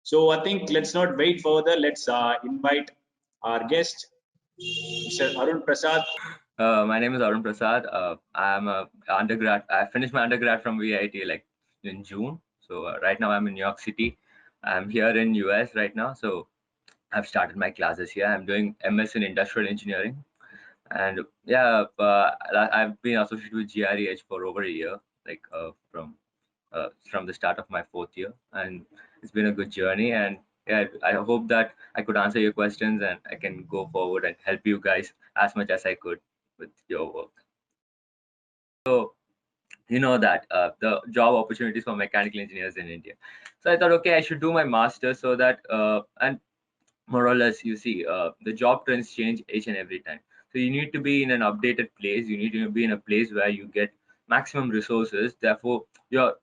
So I think let's not wait further. Let's invite our guest, Mr. Arun Prasad. My name is Arun Prasad. I'm a undergrad. I finished my undergrad from VIT like in June. So right now I'm in New York City. I'm here in US right now. So I've started my classes here. I'm doing MS in Industrial Engineering, and yeah, I've been associated with GREH for over a year, like from the start of my fourth year, and it's been a good journey. And yeah, I hope that I could answer your questions and I can go forward and help you guys as much as I could with your work. So you know that the job opportunities for mechanical engineers in India. So I thought, okay, I should do my master so that and more or less, you see, the job trends change each and every time. So you need to be in an updated place. You need to be in a place where you get maximum resources. Therefore, you're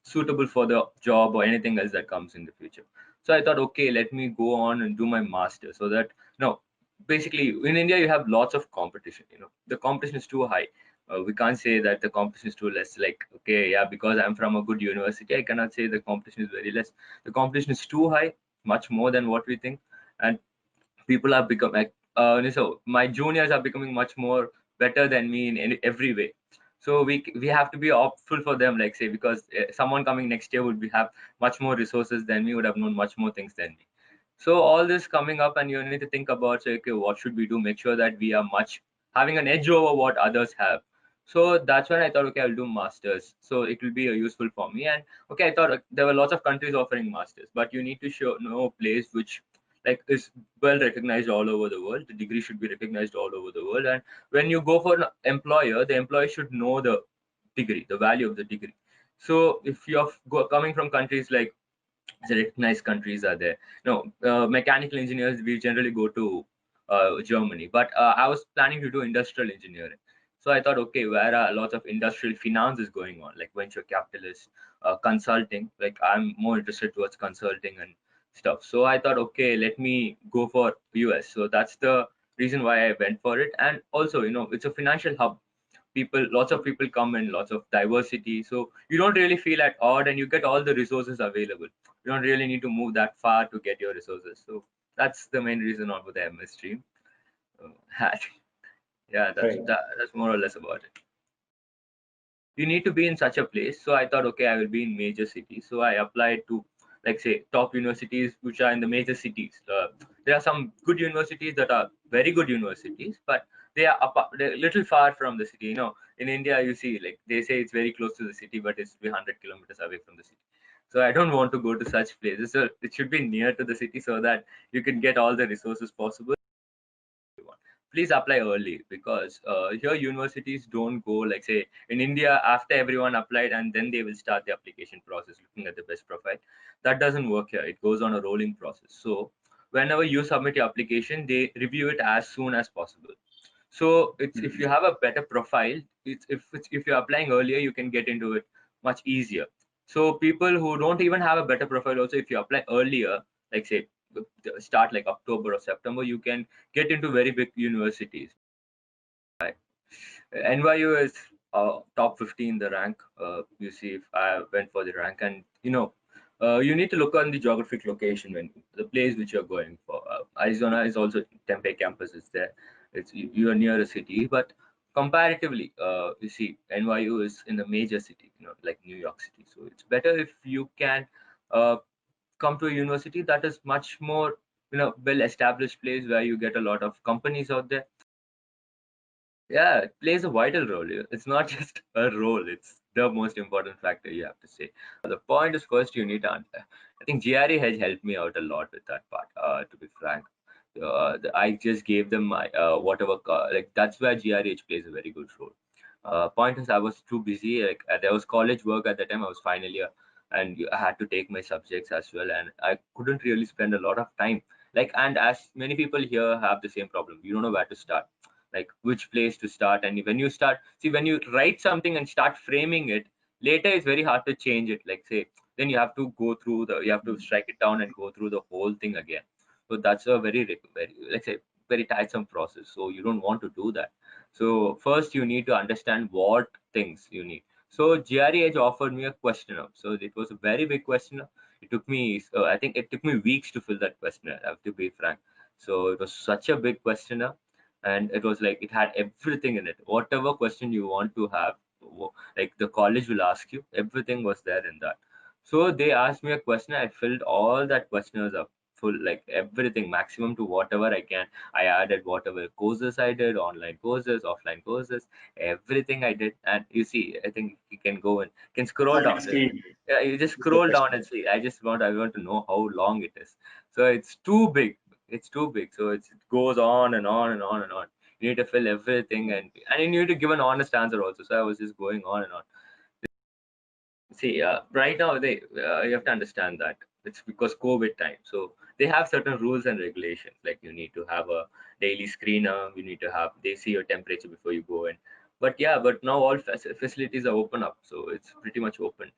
suitable for the job or anything else that comes in the future. So I thought, okay, let me go on and do my master so that no, basically in India you have lots of competition. The competition is too high. We can't say that the competition is too less. Like, okay, yeah, because I'm from a good university, I cannot say the competition is very less. The competition is too high, much more than what we think. And people have become like so my juniors are becoming much more better than me in every way. So we have to be optful for them, like say, because someone coming next year would have much more resources than me, would have known much more things than me. So all this coming up, and you need to think about, say, okay, what should we do, make sure that we are much having an edge over what others have. So that's when I thought, okay, I'll do masters, so it will be useful for me. And okay, I thought there were lots of countries offering masters, but you need to know a place which like is well recognized all over the world. The degree should be recognized all over the world. And when you go for an employer, the employer should know the degree, the value of the degree. So if you're coming from countries like the recognized countries are there. No, mechanical engineers, we generally go to Germany, but I was planning to do industrial engineering. So I thought, okay, where are lots of industrial finance is going on, like venture capitalists, consulting. Like I'm more interested towards consulting and stuff. So I thought, okay, let me go for US. So that's the reason why I went for it. And also, it's a financial hub. Lots of people come in, lots of diversity, so you don't really feel at odd, and you get all the resources available. You don't really need to move that far to get your resources. So that's the main reason of the MS stream. Uh, yeah, Right. that's more or less about it. You need to be in such a place. So I thought, okay, I will be in major cities. So I applied to, like say, top universities which are in the major cities. There are some good universities that are very good universities, but they're a little far from the city. In India, you see, like they say it's very close to the city, but it's 100 kilometers away from the city. So I don't want to go to such places. So it should be near to the city so that you can get all the resources possible. Please apply early, because here universities don't go like say in India after everyone applied and then they will start the application process looking at the best profile. That doesn't work here. It goes on a rolling process. So whenever you submit your application, they review it as soon as possible. So if you have a better profile, if you're applying earlier, you can get into it much easier. So people who don't even have a better profile also, if you apply earlier, like say start like October or September, you can get into very big universities. Right. NYU is top 15 the rank. You see, if I went for the rank, and you need to look on the geographic location when the place which you're going for. Arizona is also Tempe campus is there. You are near a city, but comparatively, you see, NYU is in a major city, like New York City. So it's better if you can uh, come to a university that is much more, well established place where you get a lot of companies out there. Yeah, it plays a vital role. It's not just a role, it's the most important factor, you have to say. The point is, first you need to I think GRE has helped me out a lot with that part, to be frank. I just gave them my whatever, like that's where GRH plays a very good role. Point is, I was too busy. Like there was college work at the time. I was final year, and I had to take my subjects as well, and I couldn't really spend a lot of time. Like, and as many people here have the same problem, you don't know where to start, like which place to start. And when you start, see, when you write something and start framing it, later it's very hard to change it. Like say, then you have to go through you have to strike it down and go through the whole thing again. So that's a very, let's say, very tiresome process. So you don't want to do that. So first you need to understand what things you need. So GRE Edge offered me a questionnaire. So it was a very big questionnaire. It took me, I think it took me weeks to fill that questionnaire, I have to be frank. So it was such a big questionnaire, and it was like it had everything in it. Whatever question you want to have, like the college will ask you, everything was there in that. So they asked me a question, I filled all that questionnaires up full, like everything, maximum to whatever I can. I added whatever courses I did, online courses, offline courses, everything I did. And you see, I think you can go and can scroll Submit down. screen. Yeah, you just Is the scroll down and question. see. I want to know how long it is. So it's too big. It's too big. So it goes on and on and on and on. You need to fill everything, and you need to give an honest answer also. So I was just going on and on. See, right now you have to understand that it's because COVID time. So they have certain rules and regulations. Like you need to have a daily screener. You need to have they see your temperature before you go in. But yeah, but now all facilities are open up, so it's pretty much open,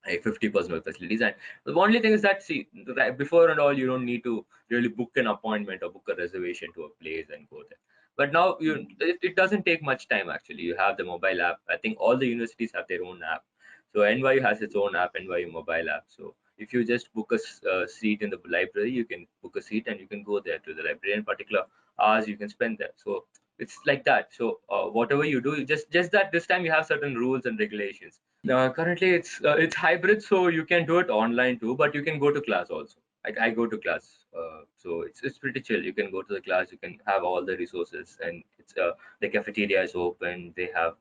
like 50% of facilities. And the only thing is that, see, right before and all, you don't need to really book an appointment or book a reservation to a place and go there. But now it doesn't take much time actually. You have the mobile app. I think all the universities have their own app. So NYU has its own app, NYU mobile app. So if you just book a seat in the library, you can book a seat and you can go there to the library, and particular hours you can spend there. So it's like that. So whatever you do, just that this time you have certain rules and regulations. Currently, it's hybrid, so you can do it online too, but you can go to class also. I go to class, so it's pretty chill. You can go to the class, you can have all the resources, and it's the cafeteria is open. They have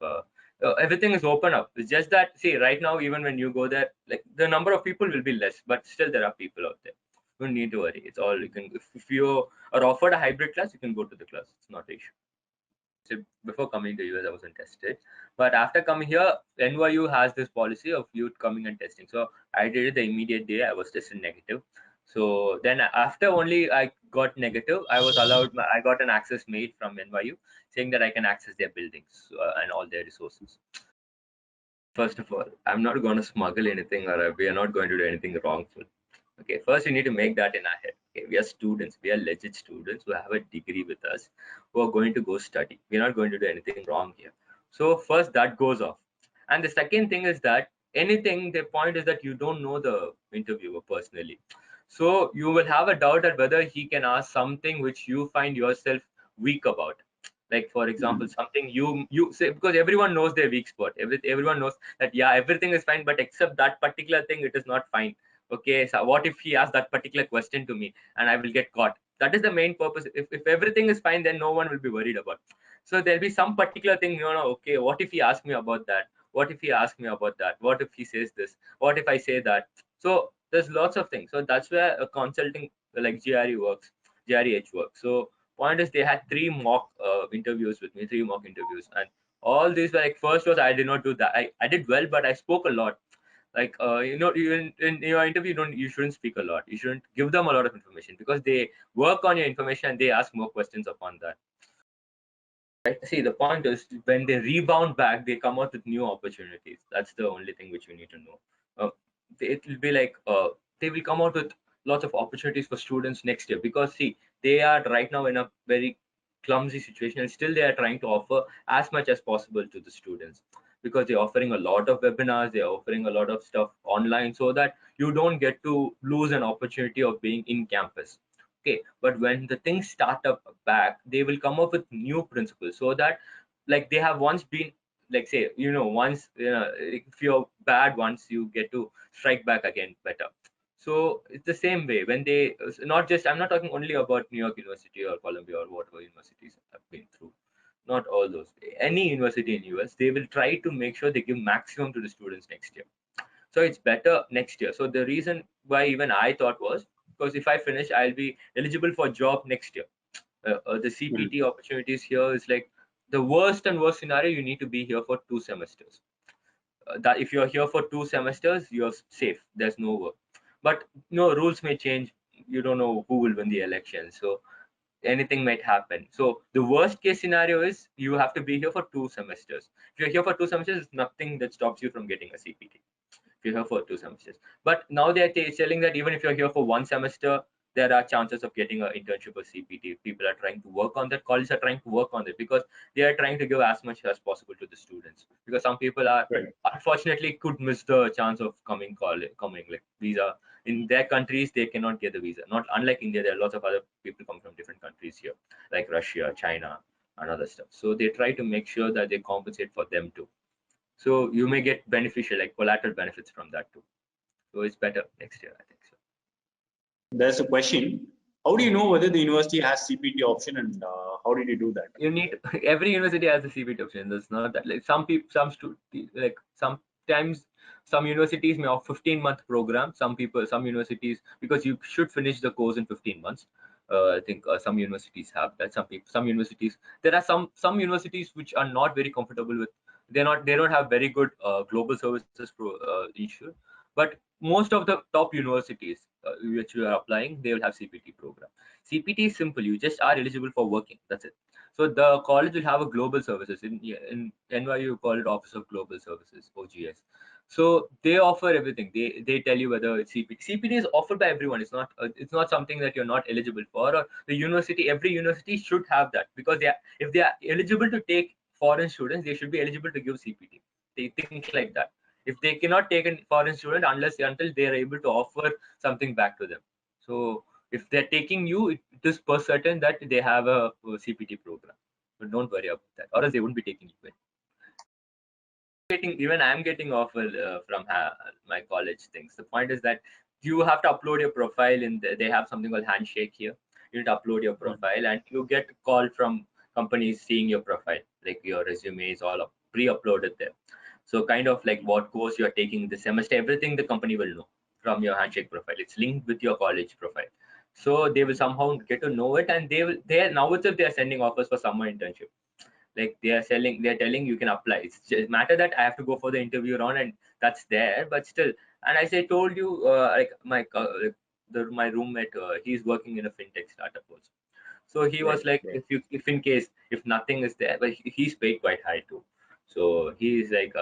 everything is open up. It's just that, see, right now, even when you go there, like the number of people will be less, but still there are people out there. You don't need to worry. It's all you can. If you are offered a hybrid class, you can go to the class. It's not an issue. So before coming to US, I wasn't tested, but after coming here, NYU has this policy of you coming and testing. So I did it the immediate day I was tested negative. So then after only I got negative, I was allowed. I got an access made from NYU saying that I can access their buildings and all their resources. First of all, I'm not going to smuggle anything, or we are not going to do anything wrongful. Okay, first you need to make that in our head. Okay, we are students, we are legit students who have a degree with us, who are going to go study. We're not going to do anything wrong here. So first that goes off. And the second thing is that anything, the point is that you don't know the interviewer personally. So you will have a doubt at whether he can ask something which you find yourself weak about. Like for example, something you say, because everyone knows their weak spot. Everyone knows that yeah, everything is fine, but except that particular thing, it is not fine. Okay, so what if he asks that particular question to me and I will get caught? That is the main purpose. If everything is fine, then no one will be worried about. So there'll be some particular thing, okay, what if he asks me about that? What if he asks me about that? What if he says this? What if I say that? So there's lots of things. So that's where a consulting like GRE works, GREH works. So point is, they had interviews with me, 3 mock interviews, and all these were like, first was I did not do that. I did well, but I spoke a lot. Like in your interview, you shouldn't speak a lot. You shouldn't give them a lot of information, because they work on your information and they ask more questions upon that. Right? See, the point is, when they rebound back, they come out with new opportunities. That's the only thing which you need to know. It will be like they will come out with lots of opportunities for students next year, because see, they are right now in a very clumsy situation, and still they are trying to offer as much as possible to the students, because they're offering a lot of webinars, they're offering a lot of stuff online, so that you don't get to lose an opportunity of being in campus. Okay, but when the things start up back, they will come up with new principles, so that, like, they have once been, like, say, once, if you're bad once, you get to strike back again better. So it's the same way when they, not just, I'm not talking only about New York University or Columbia or whatever universities I've been through, not all those, any university in US, they will try to make sure they give maximum to the students next year. So it's better next year. So the reason why even I thought was, because if I finish, I'll be eligible for a job next year. The CPT opportunities here is like, the worst and worst scenario, you need to be here for 2 semesters. That if you're here for 2 semesters, you're safe. There's no work. But no, rules may change. You don't know who will win the election. So anything might happen. So the worst case scenario is you have to be here for 2 semesters. If you're here for 2 semesters, there's nothing that stops you from getting a CPT if you're here for 2 semesters. But now they're telling that even if you're here for 1 semester, there are chances of getting an internship or CPT. People are trying to work on that. Colleges are trying to work on it, because they are trying to give as much as possible to the students. Because some people are, Right. unfortunately, could miss the chance of coming college, like visa in their countries they cannot get the visa. Not unlike India, there are lots of other people come from different countries here, like Russia, China, and other stuff. So they try to make sure that they compensate for them too. So you may get beneficial, like collateral benefits from that too. So it's better next year, I think so. There's a question. How do you know whether the university has CPT option, and how did you do that? You need every university has a CPT option. There's not that, like some people, like sometimes some universities may offer 15-month program. Some universities, because you should finish the course in 15 months. I think some universities have that. Some universities, there are some universities which are not very comfortable with. They don't have very good global services issue. But most of the top universities which you are applying, they will have CPT program. CPT is simple. You just are eligible for working. That's it. So the college will have a global services. In NYU, you call it Office of Global Services, OGS. So they offer everything. They tell you whether it's CPT. CPT is offered by everyone. It's not something that you're not eligible for. Or the university, every university should have that, because if they are eligible to take foreign students, they should be eligible to give CPT. They think like that. If they cannot take a foreign student until they are able to offer something back to them. So if they're taking you, it is per certain that they have a CPT program. But don't worry about that, or else they wouldn't be taking you in. Even I'm getting offer from my college things. The point is that you have to upload your profile they have something called handshake here. You need to upload your profile, and you get called from companies seeing your profile, like your resume is all pre-uploaded there. So kind of like what course you're taking this semester, everything the company will know from your handshake profile. It's linked with your college profile. So they will somehow get to know it, and they now itself they are sending offers for summer internship. Like they're telling you can apply. It's just matter that I have to go for the interview round, and that's there. But still, and as I told you, like my roommate, he's working in a fintech startup also. So he was like, if in case if nothing is there, but he's paid quite high too. So he's like,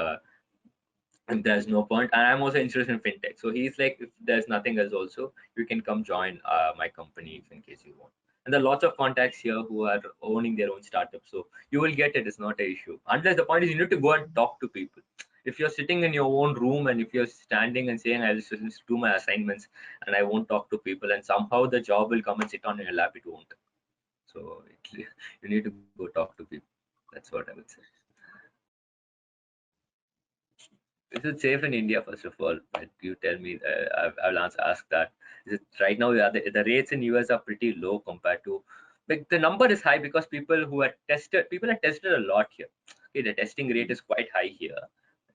if there's no point, and I'm also interested in fintech. So he's like, if there's nothing else also, you can come join my company if in case you want. And there are lots of contacts here who are owning their own startups, so you will get it. It's not an issue. Unless the point is you need to go and talk to people. If you're sitting in your own room and if you're standing and saying I'll just do my assignments and I won't talk to people, and somehow the job will come and sit on your lap, it won't. So you need to go talk to people. That's what I would say. Is it safe in India, first of all? Like, you tell me. I'll ask that. Is it right now? The rates in US are pretty low compared to. Like the number is high because people are tested a lot here. Okay, the testing rate is quite high here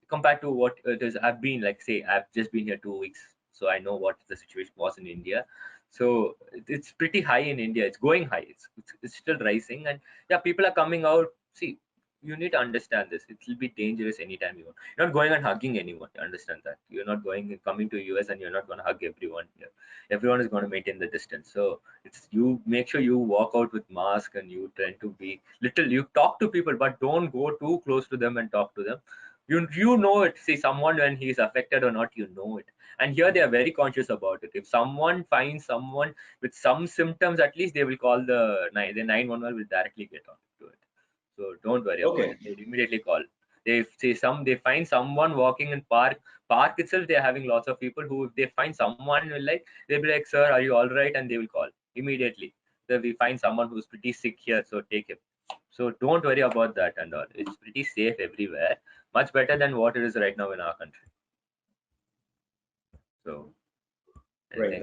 compared to what it is. I've been like, say, I've just been here 2 weeks, so I know what the situation was in India. So it's pretty high in India. It's going high. It's still rising, and yeah, people are coming out. See, you need to understand this. It will be dangerous anytime you want. You're not going and hugging anyone. You understand that. You're not coming to US and you're not going to hug everyone here. Everyone is going to maintain the distance. So it's you make sure you walk out with mask, and you tend to be little. You talk to people, but don't go too close to them and talk to them. You know it. See someone when he's affected or not, you know it. And here they are very conscious about it. If someone finds someone with some symptoms, at least they will call the 911 will directly get on to it. So don't worry about it. They immediately call. They find someone walking in park itself. They're having lots of people who, if they find someone like, they'll be like, sir, are you all right? And they will call immediately. So we find someone who's pretty sick here, so take him. So don't worry about that and all. It's pretty safe everywhere. Much better than what it is right now in our country. So right.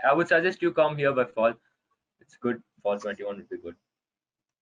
I would suggest you come here by fall. It's good. Fall 21 would be good.